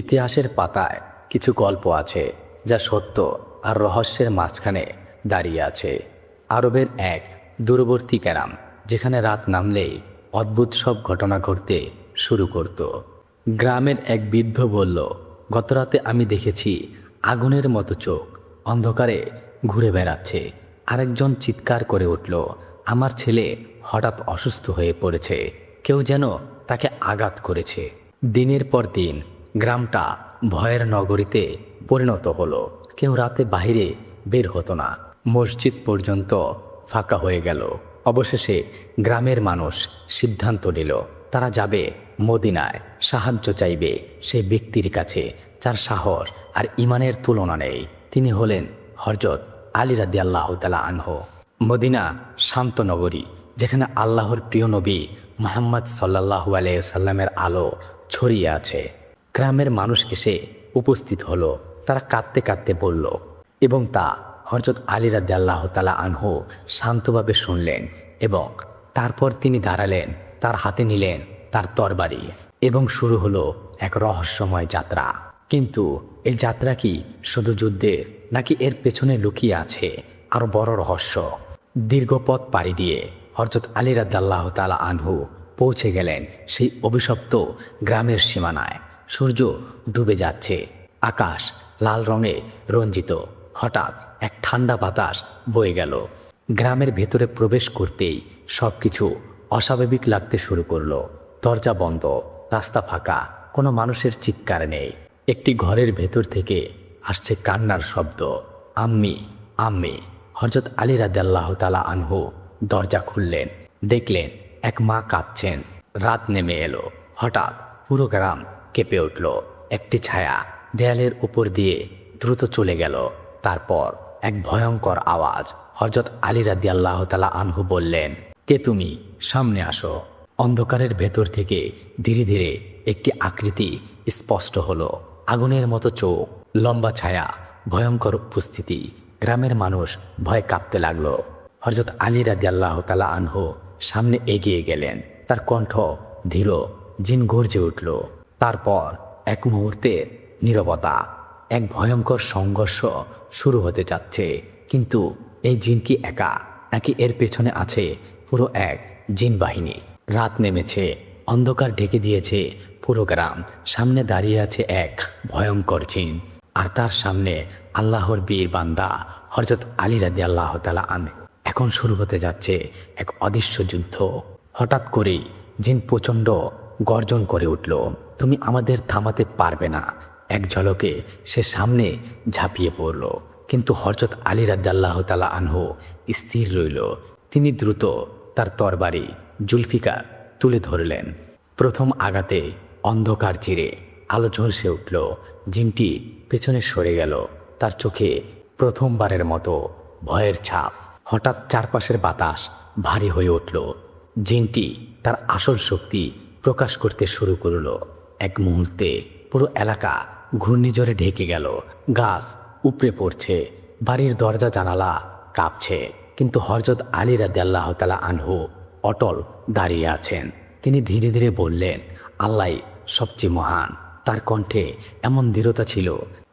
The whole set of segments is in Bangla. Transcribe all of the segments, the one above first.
ইতিহাসের পাতায় কিছু গল্প আছে যা সত্য আর রহস্যের মাঝখানে দাঁড়িয়ে আছে। আরবের এক দূরবর্তী গ্রাম, যেখানে রাত নামলেই অদ্ভুত সব ঘটনা ঘটতে শুরু করত। গ্রামের এক বৃদ্ধ বলল, গতরাতে আমি দেখেছি আগুনের মতো চোখ অন্ধকারে ঘুরে বেড়াচ্ছে। আরেকজন চিৎকার করে উঠল, আমার ছেলে হঠাৎ অসুস্থ হয়ে পড়েছে, কেউ যেন তাকে আঘাত করেছে। দিনের পর দিন গ্রামটা ভয়ের নগরীতে পরিণত হলো। কেউ রাতে বাইরে বের হতো না, মসজিদ পর্যন্ত ফাঁকা হয়ে গেল। অবশেষে গ্রামের মানুষ সিদ্ধান্ত নিল, তারা যাবে মদিনায়, সাহায্য চাইবে সেই ব্যক্তির কাছে যার সাহস আর ইমানের তুলনা নেই। তিনি হলেন হযরত আলী রাদিয়াল্লাহু তাআলা আনহু। মদিনা শান্ত নগরী, যেখানে আল্লাহর প্রিয় নবী মুহাম্মদ সাল্লাল্লাহু আলাইহি সাল্লামের আলো ছড়িয়ে আছে। গ্রামের মানুষ এসে উপস্থিত হলো। তারা কাঁদতে কাঁদতে বলল, এবং তা হযরত আলী রাদিয়াল্লাহু তাআলা আনহু শান্তভাবে শুনলেন, এবং তারপর তিনি দাঁড়ালেন, তার হাতে নিলেন তার তরবারি, এবং শুরু হলো এক রহস্যময় যাত্রা। কিন্তু এই যাত্রা কি শুধু যুদ্ধের, নাকি এর পেছনে লুকিয়ে আছে আরো বড় রহস্য? দীর্ঘ পথ পাড়ি দিয়ে হযরত আলী রাদিয়াল্লাহু তাআলা আনহু পৌঁছে গেলেন সেই অভিশপ্ত গ্রামের সীমানায়। সূর্য ডুবে যাচ্ছে, আকাশ লাল রঙে রঞ্জিত। হঠাৎ এক ঠান্ডা বাতাস বয়ে গেল। গ্রামের ভেতরে প্রবেশ করতেই সবকিছু অস্বাভাবিক লাগতে শুরু করলো। দরজা বন্ধ, রাস্তা ফাঁকা, কোনো মানুষের চিৎকার নেই। একটি ঘরের ভেতর থেকে আসছে কান্নার শব্দ, আম্মি আম্মি। হযরত আলী রাদিয়াল্লাহু তাআলা আনহু দরজা খুললেন, দেখলেন এক মা কাঁদছেন। রাত নেমে এলো। হঠাৎ পুরো গ্রাম কেঁপে উঠল। একটি ছায়া দেয়ালের উপর দিয়ে দ্রুত চলে গেল। তারপর এক ভয়ঙ্কর আওয়াজ। হযরত আলী রাদিয়াল্লাহু তাআলা আনহু বললেন, কে তুমি? সামনে আসো। অন্ধকারের ভেতর থেকে ধীরে ধীরে একটি আকৃতি স্পষ্ট হলো, আগুনের মতো চোখ, লম্বা ছায়া, ভয়ঙ্কর উপস্থিতি। গ্রামের মানুষ ভয়ে কাঁপতে লাগলো। হযরত আলী রাদিয়াল্লাহু তাআলা আনহু সামনে এগিয়ে গেলেন। তার কণ্ঠ ধীর, জিন গর্জে উঠল। তারপর এক মুহূর্তের নীরবতা। এক ভয়ঙ্কর সংঘর্ষ শুরু হতে যাচ্ছে। কিন্তু এই জিন কি একা, নাকি এর পেছনে আছে পুরো এক জিন বাহিনী? রাত নেমেছে, অন্ধকার ঢেকে দিয়েছে পুরো গ্রাম। সামনে দাঁড়িয়ে আছে এক ভয়ঙ্কর জিন, আর তার সামনে আল্লাহর বীর বান্দা হযরত আলী রাদিয়াল্লাহু তাআলা আনহু। এখন শুরু হতে যাচ্ছে এক অদৃশ্য যুদ্ধ। হঠাৎ করেই জিন প্রচণ্ড গর্জন করে উঠল, তুমি আমাদের থামাতে পারবে না। এক ঝলকে সে সামনে ঝাঁপিয়ে পড়ল। কিন্তু হযরত আলী রাদিয়াল্লাহু তাআলা আনহু স্থির রইল। তিনি দ্রুত তার তরবারি জুলফিকার তুলে ধরলেন। প্রথম আঘাতে অন্ধকার চিরে আলো ঝলসে উঠল। জিনটি পেছনে সরে গেল। তার চোখে প্রথমবারের মতো ভয়ের ছাপ। হঠাৎ চারপাশের বাতাস ভারী হয়ে উঠল। জিনটি তার আসল শক্তি প্রকাশ করতে শুরু করল। এক মুহূর্তে পুরো এলাকা ঘূর্ণিঝড়ে ঢেকে গেল। গাছ উপড়ে পড়ছে, বাড়ির দরজা জানালা কাঁপছে। কিন্তু হযরত আলী রাদিয়াল্লাহু তাআলা আনহু অটল দাঁড়িয়ে আছেন। তিনি ধীরে ধীরে বললেন, আল্লাহই সবচেয়ে মহান। তার কণ্ঠে এমন দৃঢ়তা ছিল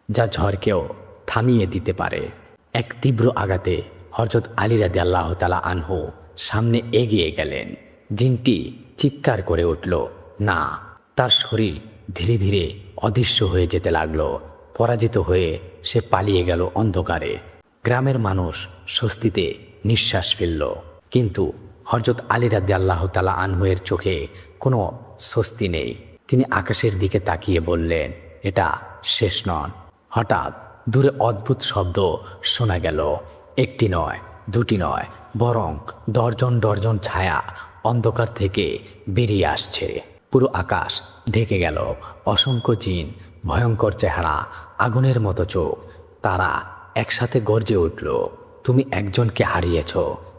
যা ঝড়কেও থামিয়ে দিতে পারে। এক তীব্র আঘাতে হযরত আলী রাদিয়াল্লাহু তাআলা আনহু সামনে এগিয়ে গেলেন। জিনটি চিৎকার করে উঠল, না। তার শরীর ধীরে ধীরে অদৃশ্য হয়ে যেতে লাগলো। পরাজিত হয়ে সে পালিয়ে গেল অন্ধকারে। গ্রামের মানুষ স্বস্তিতে নিঃশ্বাস ফেলল। কিন্তু হযরত আলী রাদিয়াল্লাহু তাআলা আনহু এর চোখে কোনো স্বস্তি নেই। তিনি আকাশের দিকে তাকিয়ে বললেন, এটা শেষ নয়। হঠাৎ দূরে অদ্ভুত শব্দ শোনা গেল। একটি নয়, দুটি নয়, বরং ডজন ডজন ছায়া অন্ধকার থেকে বেরিয়ে আসছে। পুরো আকাশ ঢেকে গেল। অসংখ্য জিন, ভয়ঙ্কর চেহারা, আগুনের মতো চোখ। তারা একসাথে গর্জে উঠল, তুমি একজনকে হারিয়েছ,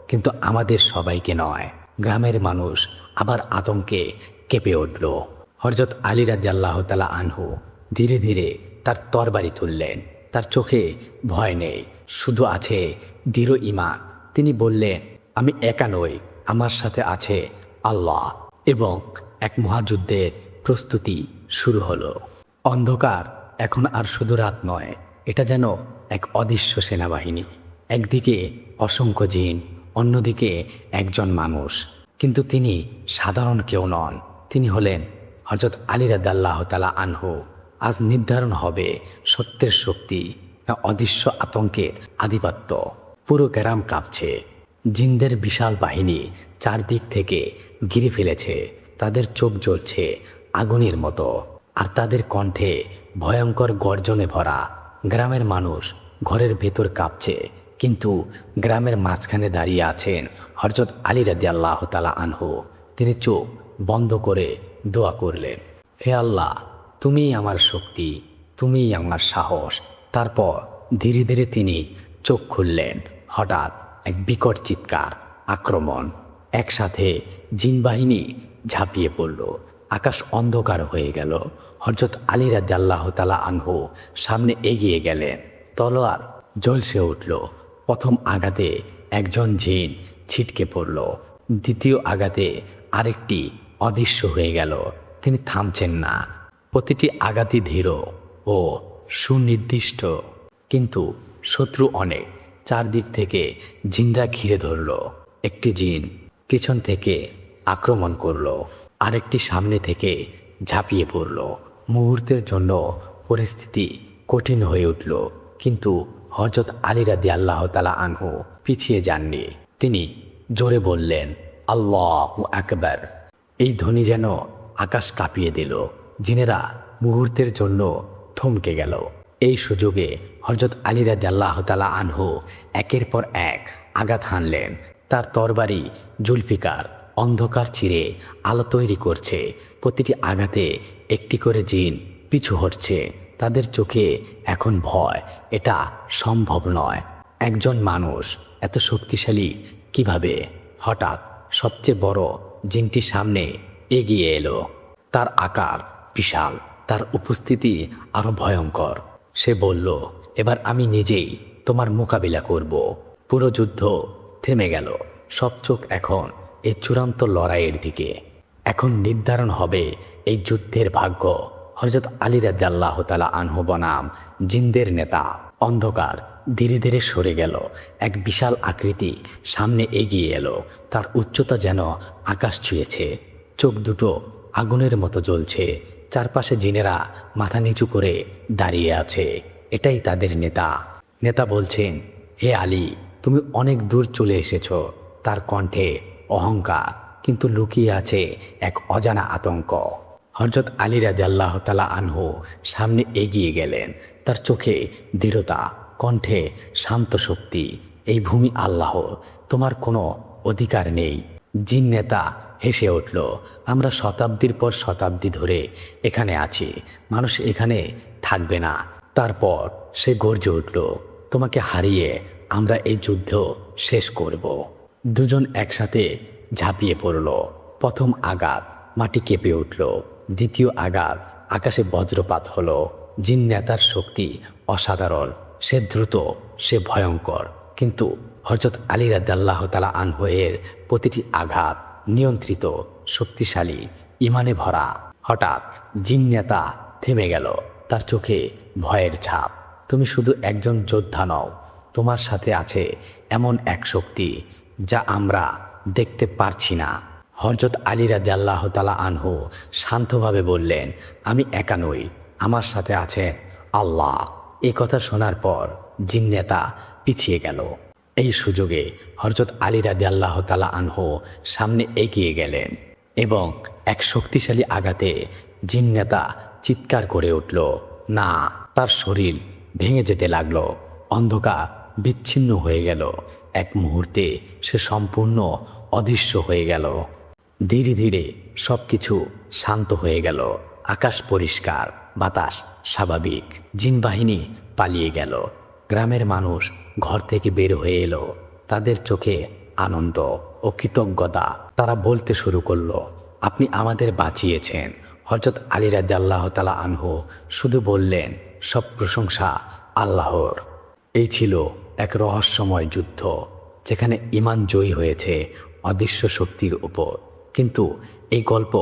কিন্তু আমাদের সবাইকে নয়। গ্রামের মানুষ আবার আতঙ্কে কেঁপে উঠল। হযরত আলী রাদিয়াল্লাহু তাআলা আনহু ধীরে ধীরে তার তরবারি তুললেন। তার চোখে ভয় নেই, শুধু আছে দৃঢ় ঈমান। তিনি বললেন, আমি একা নই, আমার সাথে আছে আল্লাহ। এবং এক মহাযুদ্ধের প্রস্তুতি শুরু হলো। অন্ধকার এখন আর শুধু রাত নয়, এটা যেন এক অদৃশ্য সেনাবাহিনী। একদিকে অসংখ্য জিন, অন্যদিকে একজন মানুষ। কিন্তু তিনি সাধারণ কেউ নন, তিনি হলেন হযরত আলী রাদিয়াল্লাহু তাআলা আনহু। আজ নির্ধারণ হবে সত্যের শক্তি না অদৃশ্য আতঙ্কের আধিপত্য। পুরো গ্রাম কাঁপছে। জিনদের বিশাল বাহিনী চারদিক থেকে ঘিরে ফেলেছে। তাদের চোখ জ্বলছে আগুনের মতো, আর তাদের কণ্ঠে ভয়ঙ্কর গর্জনে ভরা। গ্রামের মানুষ ঘরের ভেতর কাঁপছে, কিন্তু গ্রামের মাঝখানে দাঁড়িয়ে আছেন হযরত আলী রাদিয়াল্লাহু তাআলা আনহু। তিনি চোখ বন্ধ করে দোয়া করলেন, হে আল্লাহ, তুমিই আমার শক্তি, তুমিই আমার সাহস। তারপর ধীরে ধীরে তিনি চোখ খুললেন। হঠাৎ এক বিকট চিৎকার, আক্রমণ। একসাথে জিন বাহিনী ঝাঁপিয়ে পড়ল। আকাশ অন্ধকার হয়ে গেল। হযরত আলী রাদিয়াল্লাহু তাআলা আনহু সামনে এগিয়ে গেলেন। তলোয়ার জ্বলসে উঠল। প্রথম আঘাতে একজন জিন ছিটকে পড়ল। দ্বিতীয় আঘাতে আরেকটি অদৃশ্য হয়ে গেল। তিনি থামছেন না। প্রতিটি আঘাতই ধীর ও সুনির্দিষ্ট, কিন্তু শত্রু অনেক। চারদিক থেকে জিনরা ঘিরে ধরল। একটি জিন পিছন থেকে আক্রমণ করল, আরেকটি সামনে থেকে ঝাঁপিয়ে পড়ল। মুহূর্তের জন্য পরিস্থিতি কঠিন হয়ে উঠল, কিন্তু হযরত আলী রাদিয়াল্লাহু তাআলা আনহু পিছিয়ে যাননি। তিনি জোরে বললেন, আল্লাহু আকবার। এই ধ্বনি যেন আকাশ কাঁপিয়ে দিল। জিনেরা মুহূর্তের জন্য থমকে গেল। এই সুযোগে হযরত আলী রাদিয়াল্লাহু তাআলা আনহু একের পর এক আঘাত হানলেন। তার তরবারি জুলফিকার অন্ধকার চিরে আলো তৈরি করছে। প্রতিটি আঘাতে একটি করে জিন পিছু হটছে। তাদের চোখে এখন ভয়। এটা সম্ভব নয়। একজন মানুষ এত শক্তিশালী কিভাবে? হঠাৎ সবচেয়ে বড় জিনটি সামনে এগিয়ে এলো। তার আকার বিশাল, তার উপস্থিতি আরো ভয়ঙ্কর। সে বলল, এবার আমি নিজেই তোমার মোকাবিলা করব। পুরো যুদ্ধ থেমে গেল। সব চোখ এখন এই চূড়ান্ত লড়াইয়ের দিকে। এখন নির্ধারণ হবে এই যুদ্ধের ভাগ্য। হযরত আলী রাদিয়াল্লাহু তাআলা আনহু বনাম জিনদের নেতা। অন্ধকার ধীরে ধীরে সরে গেল। এক বিশাল আকৃতি সামনে এগিয়ে এলো। তার উচ্চতা যেন আকাশ ছুঁয়েছে। চোখ দুটো আগুনের মতো জ্বলছে। চারপাশে জিনেরা মাথা নিচু করে দাঁড়িয়ে আছে। এটাই তাদের নেতা। নেতা বলছেন, হে আলী, তুমি অনেক দূর চলে এসেছ। তার কণ্ঠে অহংকার, কিন্তু লুকিয়ে আছে এক অজানা আতঙ্ক। হযরত আলী রাদিয়াল্লাহু তাআলা আনহু সামনে এগিয়ে গেলেন। তার চোখে দৃঢ়তা, কণ্ঠে শান্ত শক্তি। এই ভূমি আল্লাহর, তোমার কোনো অধিকার নেই। জিন নেতা হেসে উঠল, আমরা শতাব্দীর পর শতাব্দী ধরে এখানে আছি, মানুষ এখানে থাকবে না। তারপর সে গর্জে উঠল, তোমাকে হারিয়ে আমরা এই যুদ্ধ শেষ করব। দুজন একসাথে ঝাঁপিয়ে পড়ল। প্রথম আঘাত মাটি কেঁপে উঠল। দ্বিতীয় আঘাত আকাশে বজ্রপাত হলো। জিন নেতার শক্তি অসাধারণ। সে দ্রুত, সে ভয়ঙ্কর, কিন্তু হযরত আলী রাদিয়াল্লাহু তাআলা আনহু এর প্রতিটি আঘাত নিয়ন্ত্রিত, শক্তিশালী, ইমানে ভরা। হঠাৎ জিন নেতা থেমে গেল। তার চোখে ভয়ের ছাপ। তুমি শুধু একজন যোদ্ধা নও, তোমার সাথে আছে এমন এক শক্তি যা আমরা দেখতে পারছি না। হযরত আলী রাদিয়াল্লাহু তাআলা আনহু শান্তভাবে বললেন, আমি একা নই, আমার সাথে আছেন আল্লাহ। এই কথা শোনার পর জিন নেতা পিছিয়ে গেল। এই সুযোগে হযরত আলী রাদিয়াল্লাহু তাআলা আনহু সামনে এগিয়ে গেলেন এবং এক শক্তিশালী আঘাতে জিন নেতা চিৎকার করে উঠল, না। তার শরীর ভেঙে যেতে লাগলো। অন্ধকার বিচ্ছিন্ন হয়ে গেল। এক মুহূর্তে সে সম্পূর্ণ অদৃশ্য হয়ে গেল। ধীরে ধীরে সব কিছু শান্ত হয়ে গেল। আকাশ পরিষ্কার, বাতাস স্বাভাবিক। জিন বাহিনী পালিয়ে গেল। গ্রামের মানুষ ঘর থেকে বের হয়ে এলো। তাদের চোখে আনন্দ ও কৃতজ্ঞতা। তারা বলতে শুরু করলো, আপনি আমাদের বাঁচিয়েছেন। হযরত আলী রাদিয়াল্লাহু তাআলা আনহু শুধু বললেন, সব প্রশংসা আল্লাহর। এই ছিল এক রহস্যময় যুদ্ধ, যেখানে ঈমান জয়ী হয়েছে অদৃশ্য শক্তির উপর। কিন্তু এই গল্প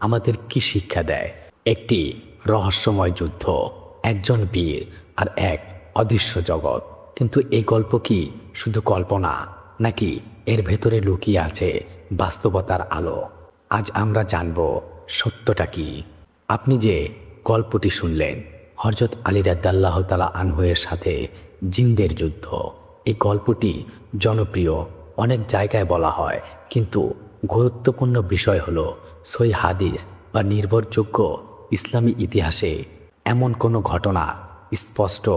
আমাদের কি শিক্ষা দেয়? একটি, রহস্যময় যুদ্ধ, একজন বীর আর এক অদৃশ্য জগৎ। কিন্তু এই গল্প কি শুধু কল্পনা, নাকি এর ভেতরে লুকিয়ে আছে বাস্তবতার আলো? আজ আমরা জানব সত্যটা কি। আপনি যে গল্পটি শুনলেন, হযরত আলী রাদিয়াল্লাহু তাআলা আনহু-এর সাথে জিনদের যুদ্ধ, এই গল্পটি জনপ্রিয়, অনেক জায়গায় বলা হয়, কিন্তু গুরুত্বপূর্ণ বিষয় হলো সহিহ হাদিস বা নির্ভরযোগ্য ইসলামী ইতিহাসে এমন কোনো ঘটনা স্পষ্ট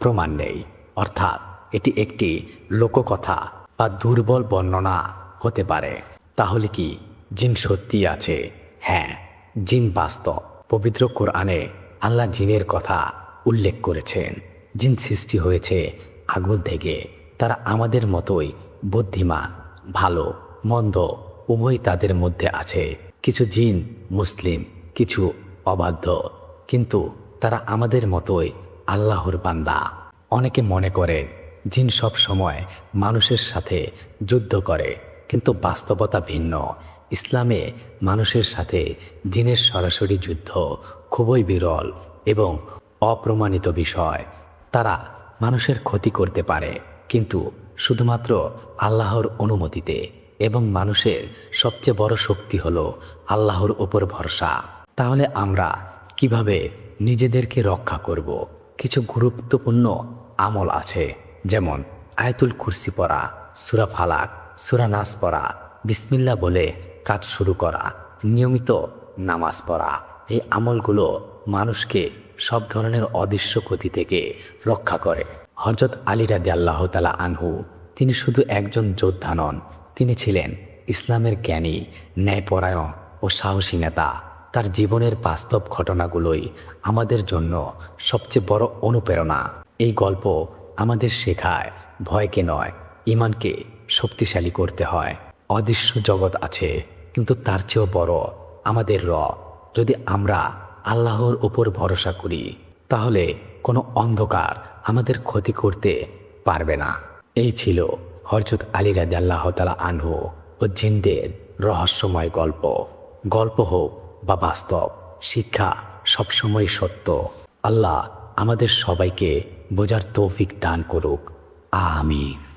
প্রমাণ নেই। অর্থাৎ এটি একটি লোককথা বা দুর্বল বর্ণনা হতে পারে। তাহলে কি জিন সত্যিই আছে? হ্যাঁ, জিন বাস্তব। পবিত্র কোরআনে আল্লাহ জিনের কথা উল্লেখ করেছেন। জিন সৃষ্টি হয়েছে আগুন থেকে। তারা আমাদের মতোই বুদ্ধিমান, ভালো মন্দ উভয় তাদের মধ্যে আছে। কিছু জিন মুসলিম, কিছু অবাধ্য, কিন্তু তারা আমাদের মতোই আল্লাহর বান্দা। অনেকে মনে করে জিন সব সময় মানুষের সাথে যুদ্ধ করে, কিন্তু বাস্তবতা ভিন্ন। ইসলামে মানুষের সাথে জিনের সরাসরি যুদ্ধ খুবই বিরল এবং অপ্রমাণিত বিষয়। তারা মানুষের ক্ষতি করতে পারে, কিন্তু শুধুমাত্র আল্লাহর অনুমতিতে। এবং মানুষের সবচেয়ে বড় শক্তি হলো আল্লাহর উপর ভরসা। তাহলে আমরা কিভাবে নিজেদেরকে রক্ষা করব? কিছু গুরুত্বপূর্ণ আমল আছে, যেমন আয়াতুল কুরসি পড়া, সূরা ফালাক, সূরা নাস পড়া, বিসমিল্লাহ বলে কাজ শুরু করা, নিয়মিত নামাজ পড়া। এই আমলগুলো মানুষকে সব ধরনের অদৃশ্য ক্ষতি থেকে রক্ষা করে। হযরত আলী রাদিয়াল্লাহু তাআলা আনহু, তিনি শুধু একজন যোদ্ধা নন, তিনি ছিলেন ইসলামের জ্ঞানী, ন্যায়পরায়ণ ও সাহসী নেতা। তার জীবনের বাস্তব ঘটনাগুলোই আমাদের জন্য সবচেয়ে বড় অনুপ্রেরণা। এই গল্প আমাদের শেখায় ভয়কে নয়, ঈমানকে শক্তিশালী করতে হয়। অদৃশ্য জগৎ আছে, কিন্তু তার চেয়েও বড় আমাদের রব। যদি আমরা আল্লাহর উপর ভরসা করি, তাহলে কোনো অন্ধকার আমাদের ক্ষতি করতে পারবে না। এই ছিল হযরত আলী রাদিয়াল্লাহু তাআলা আনহু ও জিনদের রহস্যময় গল্প। গল্প হোক বা বাস্তব, শিক্ষা সবসময় সত্য। আল্লাহ আমাদের সবাইকে বোঝার তৌফিক দান করুক। আমিন।